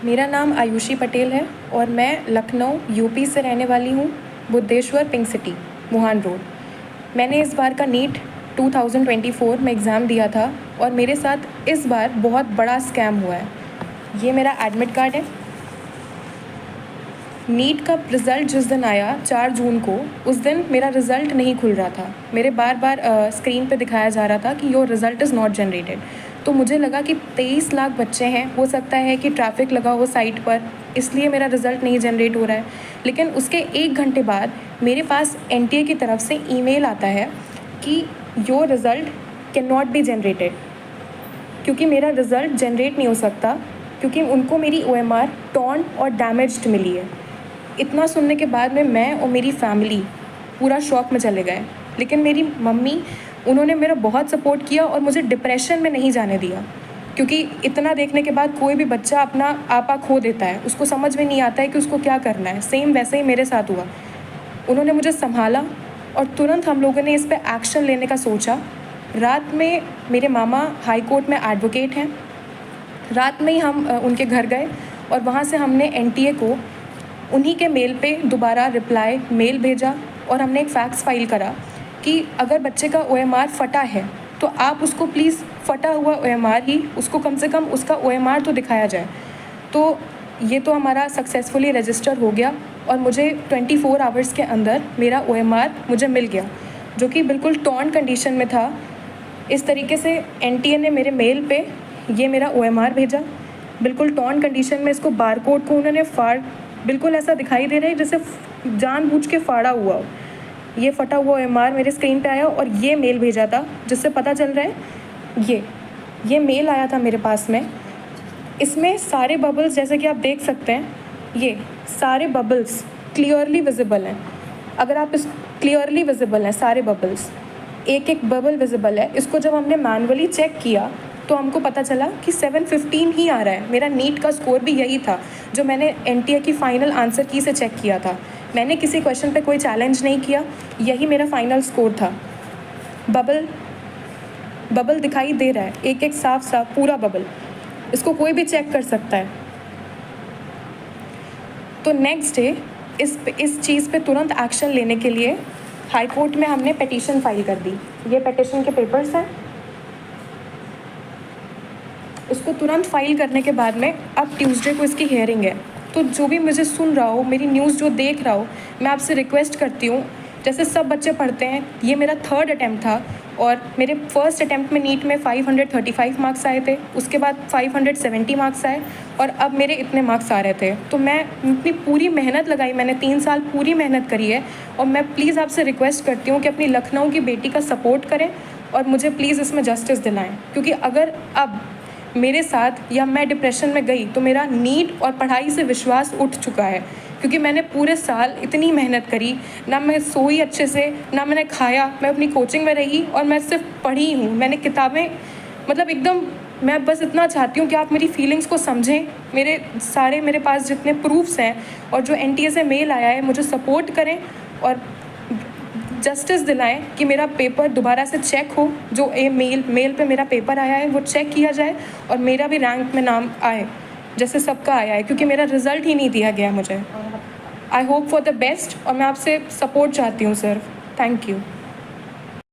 मेरा नाम आयुषी पटेल है और मैं लखनऊ यूपी से रहने वाली हूँ, बुद्धेश्वर पिंक सिटी, मुहान रोड। मैंने इस बार का नीट 2024 में एग्ज़ाम दिया था और मेरे साथ इस बार बहुत बड़ा स्कैम हुआ है। ये मेरा एडमिट कार्ड है। नीट का रिज़ल्ट जिस दिन आया 4 जून को, उस दिन मेरा रिज़ल्ट नहीं खुल रहा था। मेरे बार बार स्क्रीन पे दिखाया जा रहा था कि your result is not generated. तो मुझे लगा कि 23 लाख बच्चे हैं, हो सकता है कि ट्रैफिक लगा हो साइट पर, इसलिए मेरा रिज़ल्ट नहीं जनरेट हो रहा है। लेकिन उसके 1 घंटे बाद मेरे पास एनटीए की तरफ से ईमेल आता है कि your result can not be generated, क्योंकि मेरा रिज़ल्ट जनरेट नहीं हो सकता, क्योंकि उनको मेरी OMR टॉर्न और डैमेज्ड मिली है। इतना सुनने के बाद में मैं और मेरी फैमिली पूरा शॉक में चले गए। लेकिन मेरी मम्मी, उन्होंने मेरा बहुत सपोर्ट किया और मुझे डिप्रेशन में नहीं जाने दिया, क्योंकि इतना देखने के बाद कोई भी बच्चा अपना आपा खो देता है, उसको समझ में नहीं आता है कि उसको क्या करना है। सेम वैसे ही मेरे साथ हुआ। उन्होंने मुझे संभाला और तुरंत हम लोगों ने इस पर एक्शन लेने का सोचा। रात में मेरे मामा हाई कोर्ट में एडवोकेट हैं, रात में ही हम उनके घर गए और वहाँ से हमने एनटीए को उन्हीं के मेल पे दोबारा रिप्लाई मेल भेजा और हमने एक फैक्स फाइल करा कि अगर बच्चे का OMR फटा है तो आप उसको प्लीज़ फटा हुआ OMR ही, उसको कम से कम उसका OMR तो दिखाया जाए। तो ये तो हमारा सक्सेसफुली रजिस्टर हो गया और मुझे 24 आवर्स के अंदर मेरा OMR मुझे मिल गया, जो कि बिल्कुल टॉर्न कंडीशन में था। इस तरीके से एनटीए ने मेरे मेल पे ये मेरा OMR भेजा, बिल्कुल टॉर्न कंडीशन में। इसको बारकोड को उन्होंने बिल्कुल ऐसा दिखाई दे रहा है जैसे जानबूझ के फाड़ा हुआ हो। ये फटा हुआ OMR मेरे स्क्रीन पे आया और ये मेल भेजा था, जिससे पता चल रहा है ये मेल आया था मेरे पास में। इसमें सारे बबल्स, जैसे कि आप देख सकते हैं, ये सारे बबल्स क्लियरली विजिबल हैं। अगर आप इस क्लियरली विजिबल हैं सारे बबल्स, एक एक बबल विजिबल है। इसको जब हमने मैनुअली चेक किया तो हमको पता चला कि 715 ही आ रहा है। मेरा नीट का स्कोर भी यही था जो मैंने एनटीए की फ़ाइनल आंसर की से चेक किया था। मैंने किसी क्वेश्चन पे कोई चैलेंज नहीं किया, यही मेरा फाइनल स्कोर था। बबल दिखाई दे रहा है, एक एक साफ साफ पूरा बबल, इसको कोई भी चेक कर सकता है। तो नेक्स्ट डे इस चीज़ पे तुरंत एक्शन लेने के लिए हाई कोर्ट में हमने पिटीशन फाइल कर दी। ये पिटीशन के पेपर्स हैं। उसको तुरंत फाइल करने के बाद में अब ट्यूसडे को इसकी हियरिंग है। तो जो भी मुझे सुन रहा हो, मेरी न्यूज़ जो देख रहा हो, मैं आपसे रिक्वेस्ट करती हूँ, जैसे सब बच्चे पढ़ते हैं, ये मेरा 3rd अटैम्प्ट था और मेरे फर्स्ट अटैम्प्ट में नीट में 535 मार्क्स आए थे, उसके बाद 570 मार्क्स आए और अब मेरे इतने मार्क्स आ रहे थे। तो मैं अपनी पूरी मेहनत लगाई, मैंने 3 साल पूरी मेहनत करी है और मैं प्लीज़ आपसे रिक्वेस्ट करती हूँ कि अपनी लखनऊ की बेटी का सपोर्ट करें और मुझे प्लीज़ इसमें जस्टिस दिलाएँ, क्योंकि अगर अब मेरे साथ या मैं डिप्रेशन में गई तो मेरा नीट और पढ़ाई से विश्वास उठ चुका है, क्योंकि मैंने पूरे साल इतनी मेहनत करी, ना मैं सोई अच्छे से, ना मैंने खाया, मैं अपनी कोचिंग में रही और मैं सिर्फ पढ़ी हूँ। मैंने किताबें, मतलब एकदम, मैं बस इतना चाहती हूँ कि आप मेरी फीलिंग्स को समझें। मेरे पास जितने प्रूफ्स हैं और जो एनटीए से मेल आया है, मुझे सपोर्ट करें और जस्टिस दिलाएं कि मेरा पेपर दोबारा से चेक हो। जो मेल पे मेरा पेपर आया है वो चेक किया जाए और मेरा भी रैंक में नाम आए जैसे सबका आया है, क्योंकि मेरा रिज़ल्ट ही नहीं दिया गया मुझे। I hope for the best और मैं आपसे सपोर्ट चाहती हूँ सर। Thank you.